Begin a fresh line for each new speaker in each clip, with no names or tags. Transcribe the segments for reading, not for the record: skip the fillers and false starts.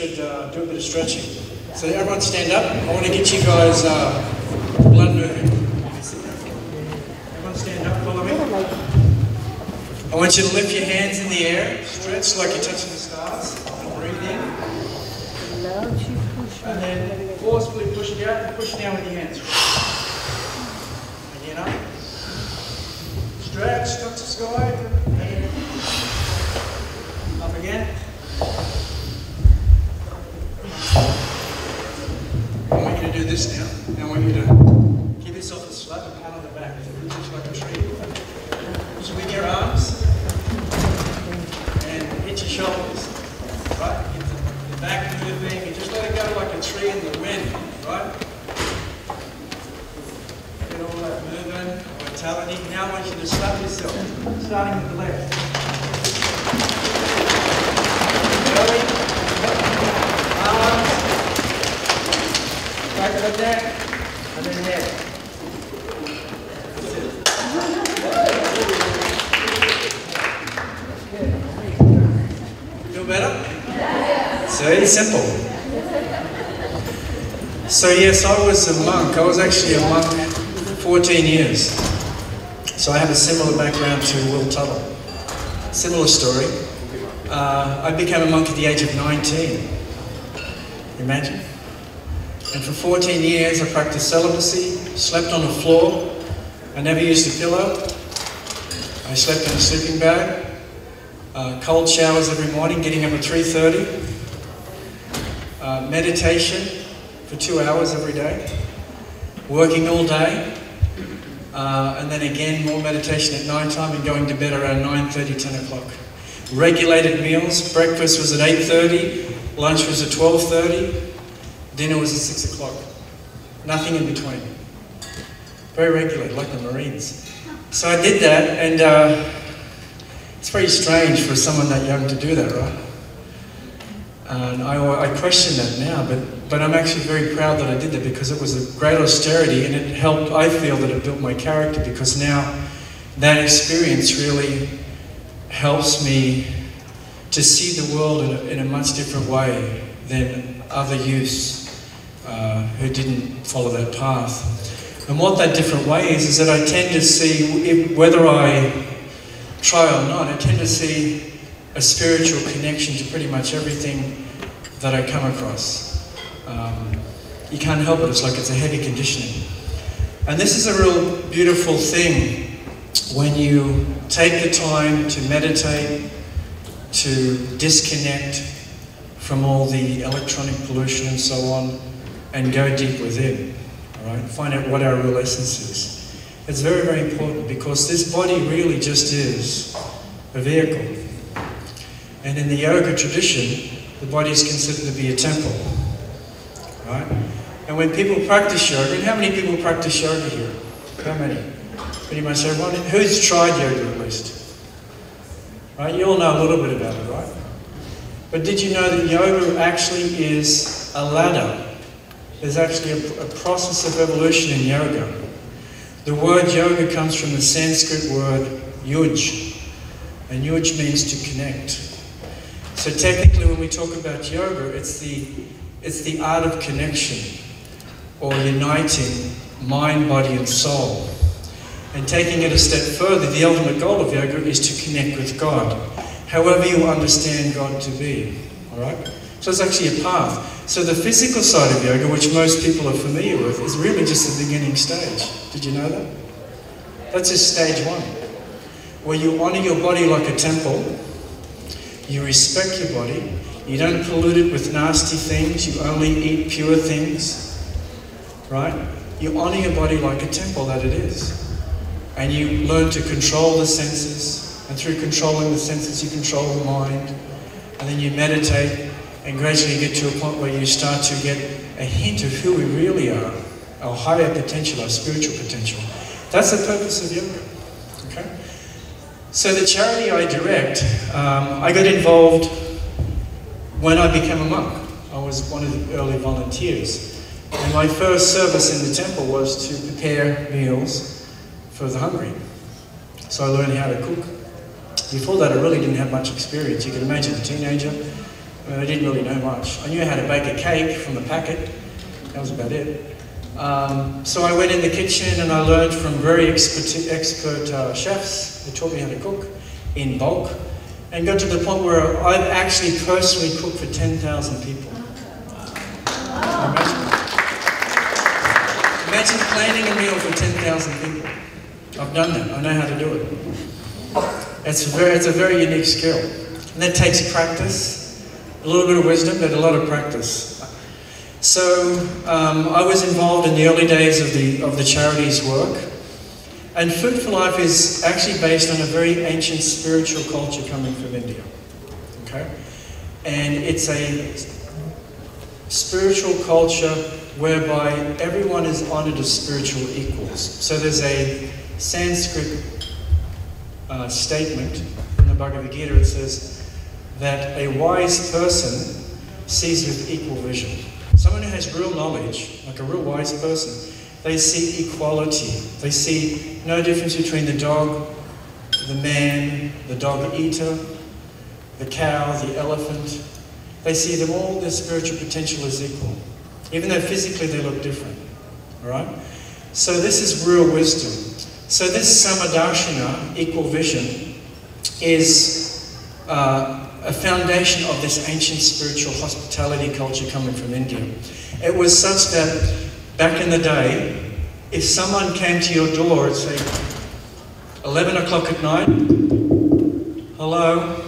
should do a bit of stretching. So everyone stand up. I want to get you guys blood moving. Everyone stand up, follow me. I want you to lift your hands in the air, stretch like you're touching the stars, and breathe in. And then forcefully push it out and push down with your hands. Again up. Stretch, touch the sky. Up again. I want you to do this now. Now I want you to give yourself a slap and pat on the back. Just like a tree. Swing your arms and hit your shoulders. Right? Get the back moving and just let it go like a tree in the wind. Right? Get all that movement, vitality. Now I want you to slap yourself. Starting with the left. Belly, arms, back of the neck, and then head. Feel better? It's very simple. So yes, I was a monk. I was actually a monk 14 years. So I have a similar background to Will Tuttle. Similar story. I became a monk at the age of 19. Imagine. And for 14 years I practiced celibacy, slept on the floor. I never used a pillow. I slept in a sleeping bag. Cold showers every morning, getting up at 3:30. Meditation for 2 hours every day. Working all day. And then again, more meditation at night time and going to bed around 9:30, 10 o'clock. Regulated meals. Breakfast was at 8:30. Lunch was at 12:30. Dinner was at 6 o'clock. Nothing in between. Very regulated, like the Marines. So I did that, and it's very strange for someone that young to do that, right? And I question that now, but I'm actually very proud that I did that because it was a great austerity and it helped, I feel that it built my character because now that experience really helps me to see the world in a much different way than other youths who didn't follow that path. And what that different way is that I tend to see, whether I try or not, I tend to see a spiritual connection to pretty much everything that I come across. You can't help it, it's like it's a heavy conditioning. And this is a real beautiful thing when you take the time to meditate, to disconnect from all the electronic pollution and so on, and go deep within, all right? Find out what our real essence is. It's very, very important because this body really just is a vehicle. And in the yoga tradition, the body is considered to be a temple, right? And when people practice yoga, and how many people practice yoga here? How many? Pretty much everyone. Who's tried yoga at least? Right? You all know a little bit about it, right? But did you know that yoga actually is a ladder? There's actually a process of evolution in yoga. The word yoga comes from the Sanskrit word yuj, and yuj means to connect. So technically when we talk about yoga, it's the art of connection, or uniting mind, body and soul. And taking it a step further, the ultimate goal of yoga is to connect with God, however you understand God to be, all right? So it's actually a path. So the physical side of yoga, which most people are familiar with, is really just the beginning stage. Did you know that? That's just stage one, where you honor your body like a temple, you respect your body, you don't pollute it with nasty things, you only eat pure things, right? You honor your body like a temple that it is. And you learn to control the senses, and through controlling the senses you control the mind, and then you meditate, and gradually get to a point where you start to get a hint of who we really are, our higher potential, our spiritual potential. That's the purpose of yoga, okay? So the charity I direct, I got involved when I became a monk. I was one of the early volunteers. And my first service in the temple was to prepare meals for the hungry. So I learned how to cook. Before that, I really didn't have much experience. You can imagine a teenager, I mean, I didn't really know much. I knew how to bake a cake from the packet. That was about it. So I went in the kitchen and I learned from very expert chefs who taught me how to cook in bulk, and got to the point where I've actually personally cooked for 10,000 people. Imagine planning a meal for 10,000 people. I've done that. I know how to do it. It's a very unique skill. And that takes practice, a little bit of wisdom, but a lot of practice. So I was involved in the early days of the charity's work. And Food for Life is actually based on a very ancient spiritual culture coming from India. Okay? And it's a spiritual culture whereby everyone is honored as spiritual equals. So there's a Sanskrit statement in the Bhagavad Gita. It says that a wise person sees with equal vision. Someone who has real knowledge, like a real wise person, they see equality. They see no difference between the dog, the man, the dog eater, the cow, the elephant. They see them all, their spiritual potential is equal, even though physically they look different. All right? So this is real wisdom. So this Samadarshana, equal vision, is a foundation of this ancient spiritual hospitality culture coming from India. It was such that back in the day, if someone came to your door at say 11 o'clock at night, hello,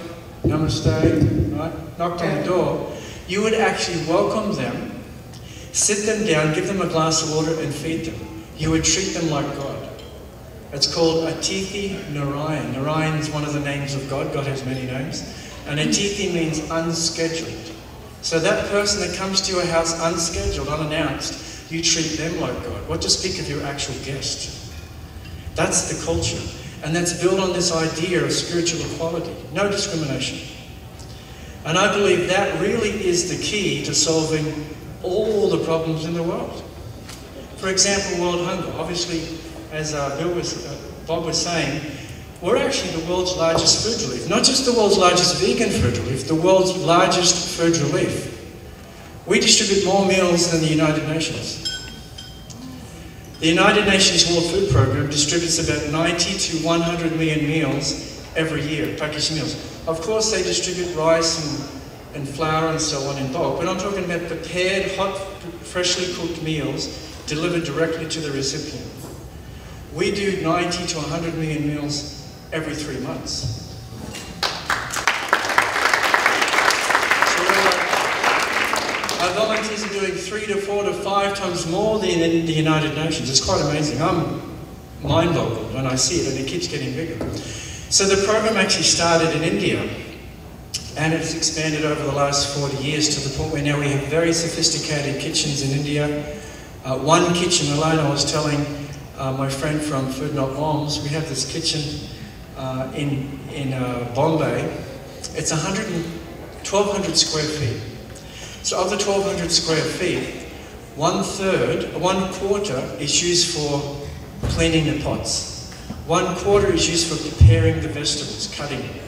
namaste, right? Knocked on the door, you would actually welcome them, sit them down, give them a glass of water and feed them. You would treat them like God. It's called Atithi Narayan. Narayan is one of the names of God. God has many names. And Atithi means unscheduled. So that person that comes to your house unscheduled, unannounced, you treat them like God. What to speak of your actual guest? That's the culture. And that's built on this idea of spiritual equality. No discrimination. And I believe that really is the key to solving all the problems in the world. For example, world hunger. Obviously, as Bob was saying, we're actually the world's largest food relief. Not just the world's largest vegan food relief, the world's largest food relief. We distribute more meals than the United Nations. The United Nations World Food Programme distributes about 90 to 100 million meals every year, packaged meals. Of course, they distribute rice and flour and so on in bulk, but I'm talking about prepared, hot, freshly cooked meals delivered directly to the recipient. We do 90 to 100 million meals every 3 months. Our volunteers are doing 3 to 4 to 5 times more than in the United Nations. It's quite amazing. I'm mind-boggled when I see it, and it keeps getting bigger. So the program actually started in India, and it's expanded over the last 40 years to the point where now we have very sophisticated kitchens in India. One kitchen alone, I was telling my friend from Food Not Bombs, we have this kitchen in Bombay. It's 1,200 square feet. So of the 1,200 square feet, one quarter is used for cleaning the pots. 1/4 is used for preparing the vegetables, cutting them.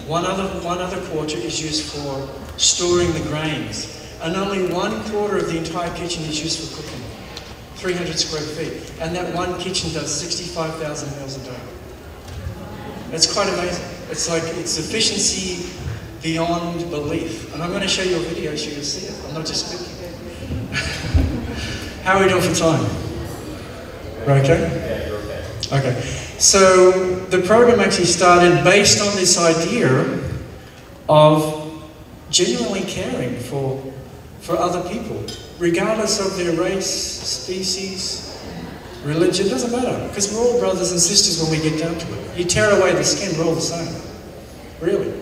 One other quarter is used for storing the grains. And only 1/4 of the entire kitchen is used for cooking. 300 square feet. And that one kitchen does 65,000 meals a day. It's quite amazing. It's like, it's efficiency beyond belief. And I'm going to show you a video so you'll see it. I'm not just speaking. How are we doing for time? We're okay?
Yeah, you're okay.
Okay. So the program actually started based on this idea of genuinely caring for other people, regardless of their race, species, religion, doesn't matter. Because we're all brothers and sisters when we get down to it. You tear away the skin, we're all the same. Really.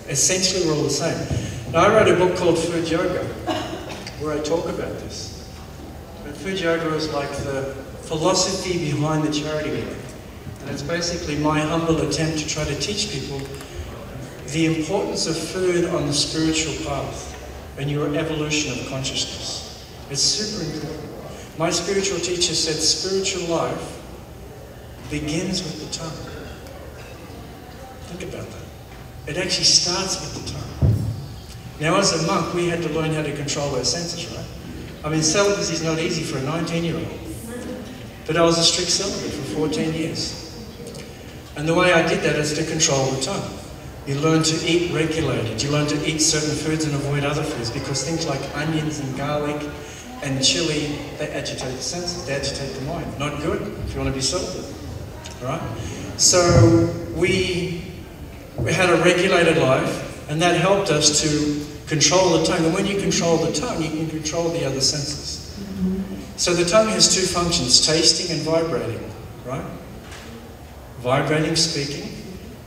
Essentially, we're all the same. Now, I wrote a book called Food Yoga, where I talk about this. And Food Yoga is like the philosophy behind the charity work. And it's basically my humble attempt to try to teach people the importance of food on the spiritual path and your evolution of consciousness. It's super important. My spiritual teacher said spiritual life begins with the tongue. Think about that. It actually starts with the tongue. Now, as a monk, we had to learn how to control those senses, right? I mean, celibacy is not easy for a 19-year-old. But I was a strict celibate for 14 years. And the way I did that is to control the tongue. You learn to eat regulated. You learn to eat certain foods and avoid other foods, because things like onions and garlic and chili, they agitate the senses, they agitate the mind. Not good if you want to be celibate, all right? So we had a regulated life, and that helped us to control the tongue. And when you control the tongue, you can control the other senses. So the tongue has two functions, tasting and vibrating, right? Vibrating, speaking,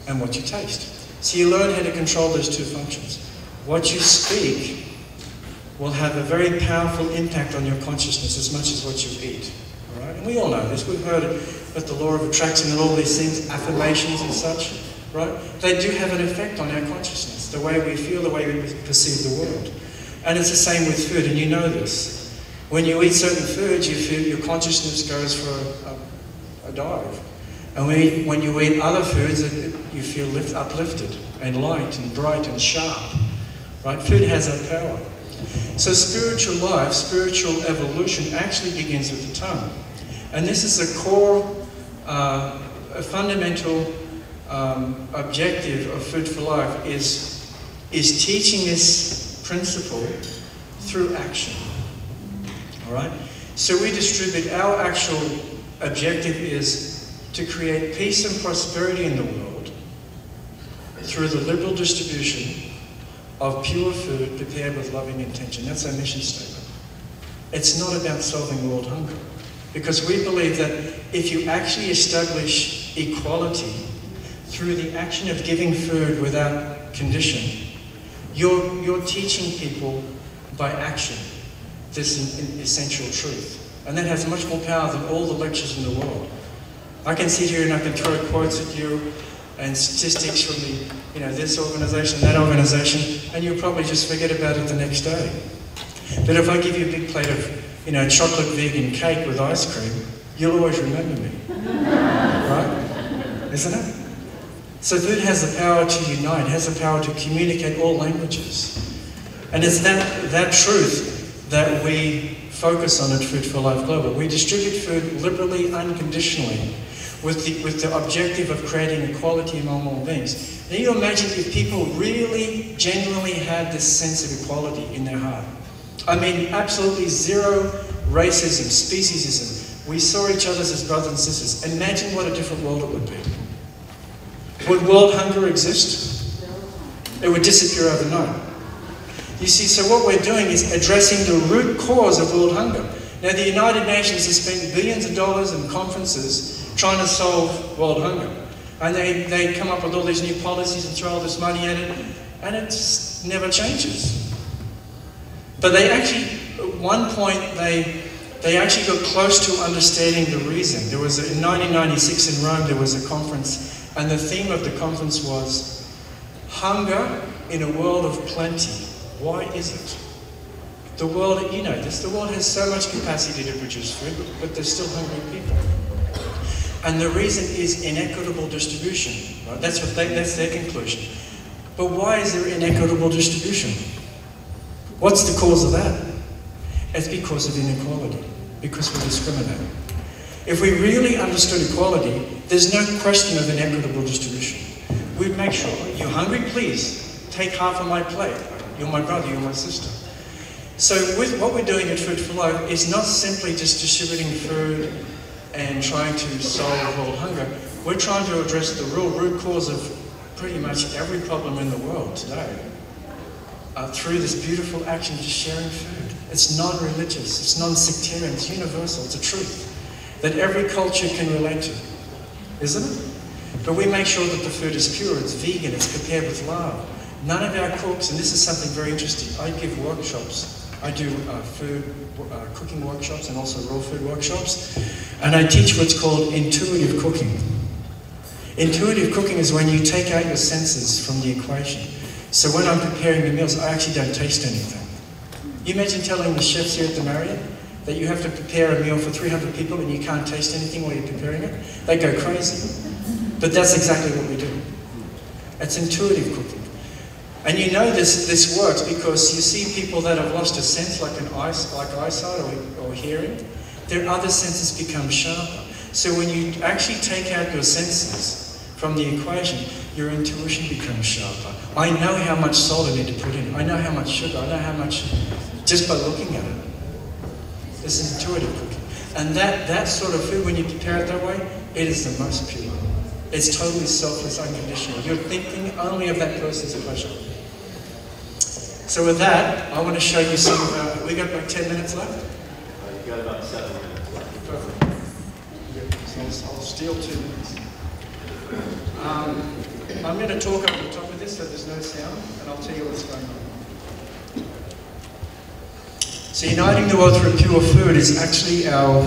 and what you taste. So you learn how to control those two functions. What you speak will have a very powerful impact on your consciousness as much as what you eat. All right? And we all know this. We've heard it with the law of attraction and all these things, affirmations and such. Right? They do have an effect on our consciousness, the way we feel, the way we perceive the world. And it's the same with food, and you know this. When you eat certain foods, you feel your consciousness goes for a dive. And when you eat other foods, you feel uplifted and light and bright and sharp. Right? Food has that power. So spiritual life, spiritual evolution actually begins with the tongue. And this is a core, a fundamental objective of Food for Life is teaching this principle through action. All right? So we distribute, our actual objective is to create peace and prosperity in the world through the liberal distribution of pure food prepared with loving intention. That's our mission statement. It's not about solving world hunger, because we believe that if you actually establish equality through the action of giving food without condition, you're teaching people by action this essential truth. And that has much more power than all the lectures in the world. I can sit here and I can throw quotes at you and statistics from the, this organization, that organization, and you'll probably just forget about it the next day. But if I give you a big plate of, chocolate vegan cake with ice cream, you'll always remember me, right? Isn't it? So food has the power to unite, has the power to communicate all languages. And it's that truth that we focus on at Food for Life Global. We distribute food liberally, unconditionally, with the objective of creating equality among all beings. Now you imagine if people really, genuinely had this sense of equality in their heart. I mean, absolutely zero racism, speciesism. We saw each other as brothers and sisters. Imagine what a different world it would be. Would world hunger exist? It would disappear overnight. You see, so what we're doing is addressing the root cause of world hunger. Now, the United Nations has spent billions of dollars in conferences trying to solve world hunger. And they come up with all these new policies and throw all this money at it, and it never changes. But they actually, at one point, they actually got close to understanding the reason. There was, in 1996 in Rome, there was a conference, and the theme of the conference was hunger in a world of plenty. Why is it? The world, you know this, the world has so much capacity to produce food, but there's still hungry people. And the reason is inequitable distribution. Right? That's their conclusion. But why is there inequitable distribution? What's the cause of that? It's because of inequality, because we discriminate. If we really understood equality, there's no question of inequitable distribution. We'd make sure, you're hungry, please, take half of my plate. You're my brother, you're my sister. So with what we're doing at Food for Life is not simply just distributing food and trying to solve world hunger. We're trying to address the real root cause of pretty much every problem in the world today through this beautiful action of just sharing food. It's non-religious, it's non-sectarian, it's universal, it's a truth that every culture can relate to, isn't it? But we make sure that the food is pure, it's vegan, it's prepared with love. None of our cooks, and this is something very interesting, I give workshops. I do cooking workshops and also raw food workshops. And I teach what's called intuitive cooking. Intuitive cooking is when you take out your senses from the equation. So when I'm preparing the meals, I actually don't taste anything. You imagine telling the chefs here at the Marriott that you have to prepare a meal for 300 people and you can't taste anything while you're preparing it? They go crazy. But that's exactly what we do. It's intuitive cooking. And you know this works because you see people that have lost a sense, like eyesight or hearing, their other senses become sharper. So when you actually take out your senses from the equation, your intuition becomes sharper. I know how much salt I need to put in. I know how much sugar. I know how much, just by looking at it. This is intuitive cooking. And that sort of food, when you prepare it that way, it is the most pure. It's totally selfless, unconditional. You're thinking only of that person's pleasure. So with that, I want to show you some, we got like 10 minutes left?
You've got about 7 minutes left.
Perfect. So I'll steal 2 minutes. I'm going to talk over the top of this so there's no sound, and I'll tell you what's going on. So uniting the world through pure food is actually our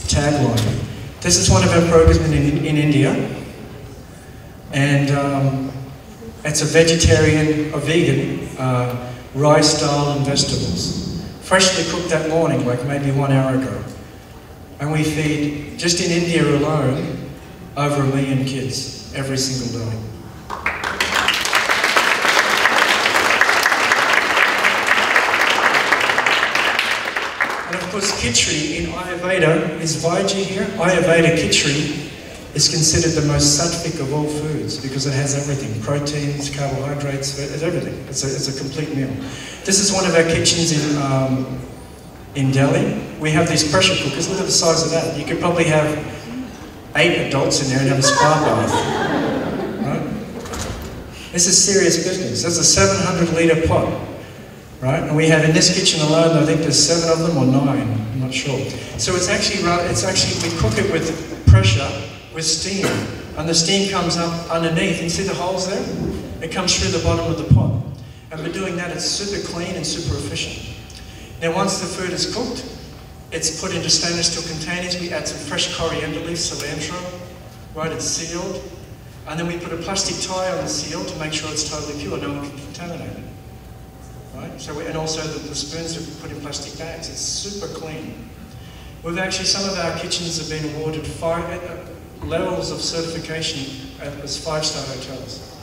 tagline. This is one of our programs in India, and it's a vegetarian or vegan rice, dal and vegetables. Freshly cooked that morning, like maybe 1 hour ago. And we feed, just in India alone, over 1 million kids every single day. And of course, khichdi in Ayurveda is Vaiji here. Ayurveda khichdi is considered the most sattvic of all foods because it has everything: proteins, carbohydrates, it's everything. It's a complete meal. This is one of our kitchens in Delhi. We have these pressure cookers. Look at the size of that. You could probably have 8 adults in there and have a spa bath. Right? This is serious business. That's a 700-litre pot. Right? And we have in this kitchen alone, I think there's 7 of them or 9. I'm not sure. So it's actually we cook it with pressure, with steam, and the steam comes up underneath. You see the holes there? It comes through the bottom of the pot. And by doing that, it's super clean and super efficient. Now, once the food is cooked, it's put into stainless steel containers. We add some fresh coriander leaves, cilantro, right? It's sealed. And then we put a plastic tie on the seal to make sure it's totally pure. No one can contaminate it. Right? So and also the spoons are put in plastic bags. It's super clean. We've actually, some of our kitchens have been awarded 5 levels of certification as 5-star hotels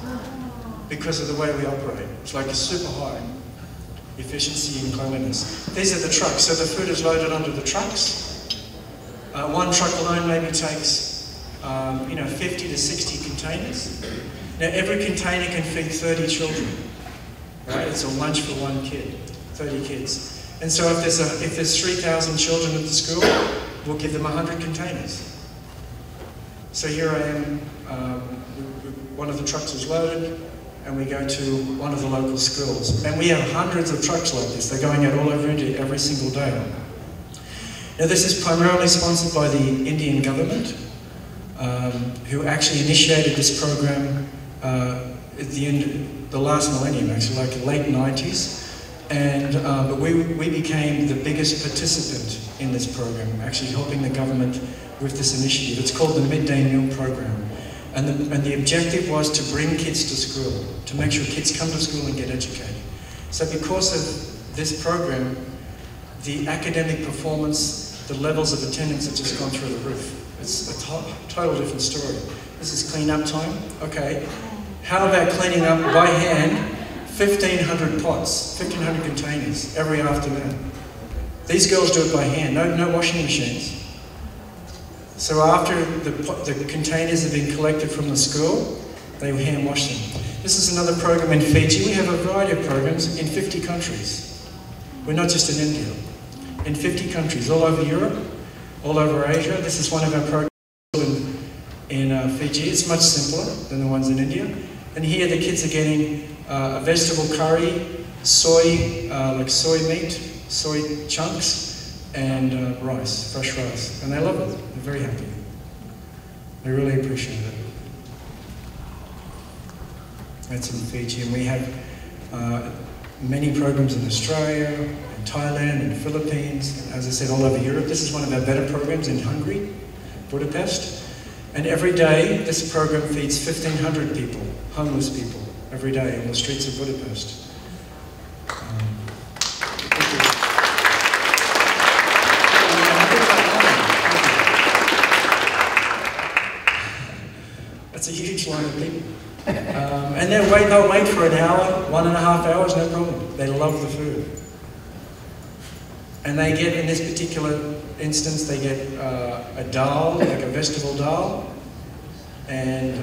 because of the way we operate. It's like a super high efficiency and cleanliness. These are the trucks. So the food is loaded onto the trucks. One truck alone maybe takes 50 to 60 containers. Now every container can feed 30 children. Right? It's a lunch for 1 kid, 30 kids. And so if there's 3,000 children at the school, we'll give them 100 containers. So here I am, one of the trucks is loaded, and we go to one of the local schools. And we have hundreds of trucks like this. They're going out all over India every single day. Now this is primarily sponsored by the Indian government, who actually initiated this program at the last millennium, actually, like the late 90s. And but we became the biggest participant in this program, actually helping the government with this initiative. It's called the Midday Meal Program. And the objective was to bring kids to school, to make sure kids come to school and get educated. So because of this program, the academic performance, the levels of attendance have just gone through the roof. It's a total different story. This is clean up time. Okay. How about cleaning up by hand 1,500 pots, 1,500 containers every afternoon? These girls do it by hand, no washing machines. So after the containers have been collected from the school, they hand wash them. This is another program in Fiji. We have a variety of programs in 50 countries. We're not just in India. In 50 countries, all over Europe, all over Asia. This is one of our programs in Fiji. It's much simpler than the ones in India. And here the kids are getting a vegetable curry, soy, like soy meat, soy chunks, and rice, fresh rice. And they love it. They're very happy. They really appreciate it. That's in Fiji. And we have many programs in Australia, in Thailand, in the Philippines, and as I said, all over Europe. This is one of our better programs in Hungary, Budapest. And every day, this program feeds 1,500 people, homeless people, every day on the streets of Budapest. That's a huge line of people. And then they'll wait for an hour, 1.5 hours, no problem. They love the food. And they get, in this particular instance, they get a dal, like a vegetable dal, and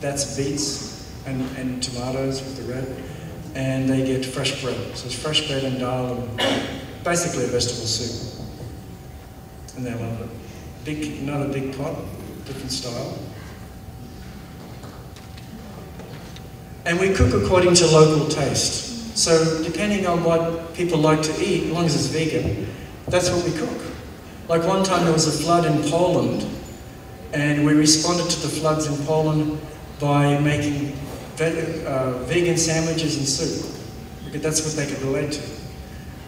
that's beets and tomatoes with the red, and they get fresh bread. So it's fresh bread and dal, and basically a vegetable soup. And they love it. Not a big pot, different style. And we cook according to local taste. So depending on what people like to eat, as long as it's vegan, that's what we cook. Like one time there was a flood in Poland, and we responded to the floods in Poland by making vegan sandwiches and soup. Because that's what they could relate to.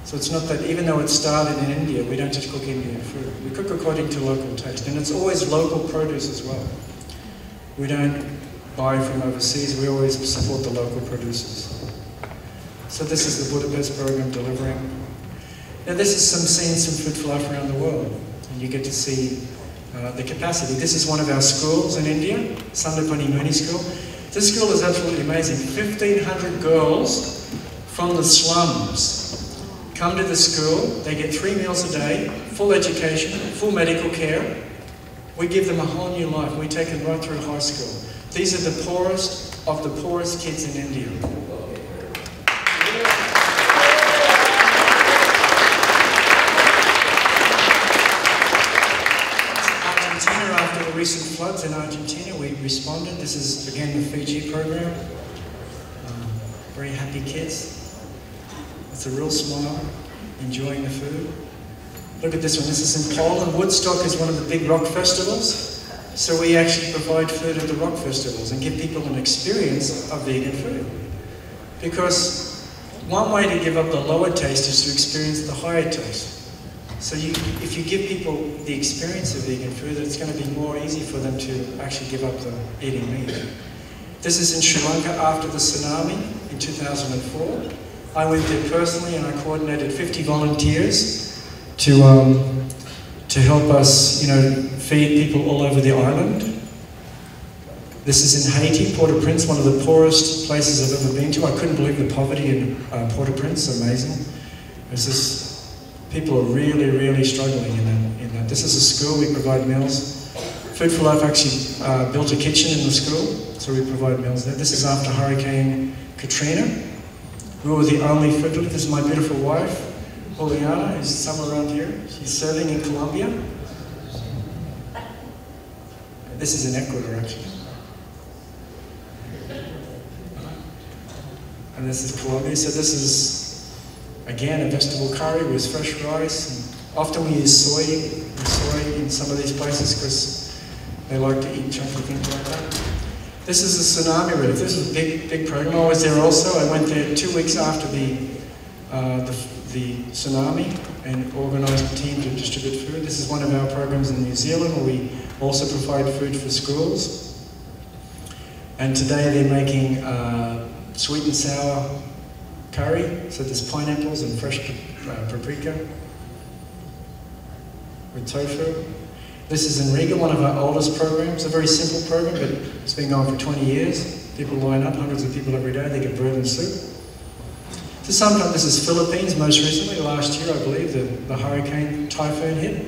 So it's not that, even though it started in India, we don't just cook Indian food. We cook according to local taste, and it's always local produce as well. We don't buy from overseas, we always support the local producers. So this is the Budapest program delivering. Now this is seeing some food for life around the world, and you get to see the capacity. This is one of our schools in India, Sandapani Muni School. This school is absolutely amazing. 1,500 girls from the slums come to the school, they get 3 meals a day, full education, full medical care. We give them a whole new life. We take them right through high school. These are the poorest of the poorest kids in India. Argentina, after the recent floods in Argentina, we responded. This is, again, the Fiji program. Very happy kids. It's a real smile, enjoying the food. Look at this one. This is in Poland. Woodstock is one of the big rock festivals. So we actually provide food at the rock festivals and give people an experience of vegan food. Because one way to give up the lower taste is to experience the higher taste. So if you give people the experience of vegan food, it's going to be more easy for them to actually give up the eating meat. This is in Sri Lanka after the tsunami in 2004. I went there personally and I coordinated 50 volunteers to help us, feed people all over the island. This is in Haiti, Port-au-Prince, one of the poorest places I've ever been to. I couldn't believe the poverty in Port-au-Prince, amazing. People are really, really struggling in that. This is a school, we provide meals. Food for Life actually built a kitchen in the school, so we provide meals there. This is after Hurricane Katrina. We were the only food. This is my beautiful wife, Haiyan, who's somewhere around here. She's serving in Colombia. This is in Ecuador, actually. And this is Colombia. So this is, again, a vegetable curry with fresh rice. And often we use soy in some of these places because they like to eat chunky things like that. This is the tsunami relief. This is a big program. I was there also. I went there 2 weeks after the tsunami and organised a team to distribute food. This is one of our programs in New Zealand where we also provide food for schools. And today they're making sweet and sour curry. So there's pineapples and fresh paprika with tofu. This is in Riga, one of our oldest programs. A very simple program, but it's been going for 20 years. People line up, hundreds of people every day. They get bread and soup. So sometimes this is Philippines. Most recently, last year, I believe, the hurricane Typhoon hit.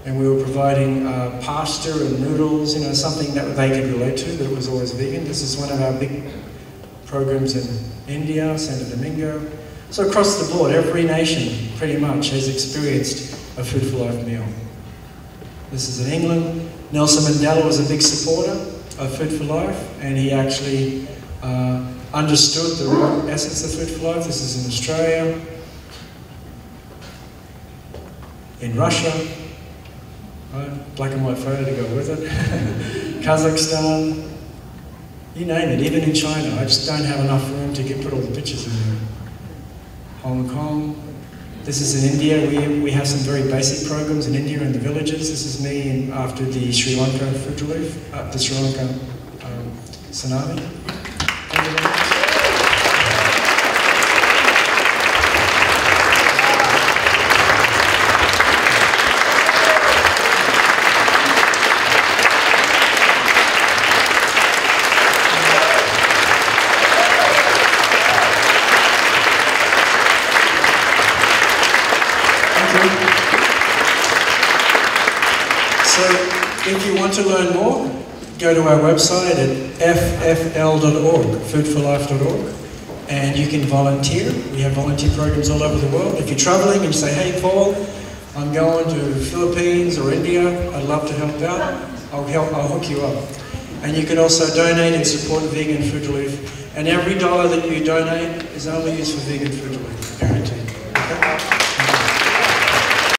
And we were providing pasta and noodles, something that they could relate to, but it was always vegan. This is one of our big programs in India, Santo Domingo. So across the board, every nation pretty much has experienced a Food for Life meal. This is in England. Nelson Mandela was a big supporter of Food for Life, and he actually understood the real essence of Food for Life. This is in Australia, in Russia, right? Black and white photo to go with it, Kazakhstan, you name it, even in China. I just don't have enough room to put all the pictures in there. Hong Kong. This is in India. We have some very basic programs in India in the villages. This is me after the Sri Lanka food relief, the Sri Lanka tsunami. Thank you very much. If you want to learn more, go to our website at ffl.org, foodforlife.org, and you can volunteer. We have volunteer programs all over the world. If you're traveling and you say, hey Paul, I'm going to the Philippines or India, I'd love to help out, I'll hook you up. And you can also donate and support Vegan Food Relief. And every dollar that you donate is only used for Vegan Food Relief.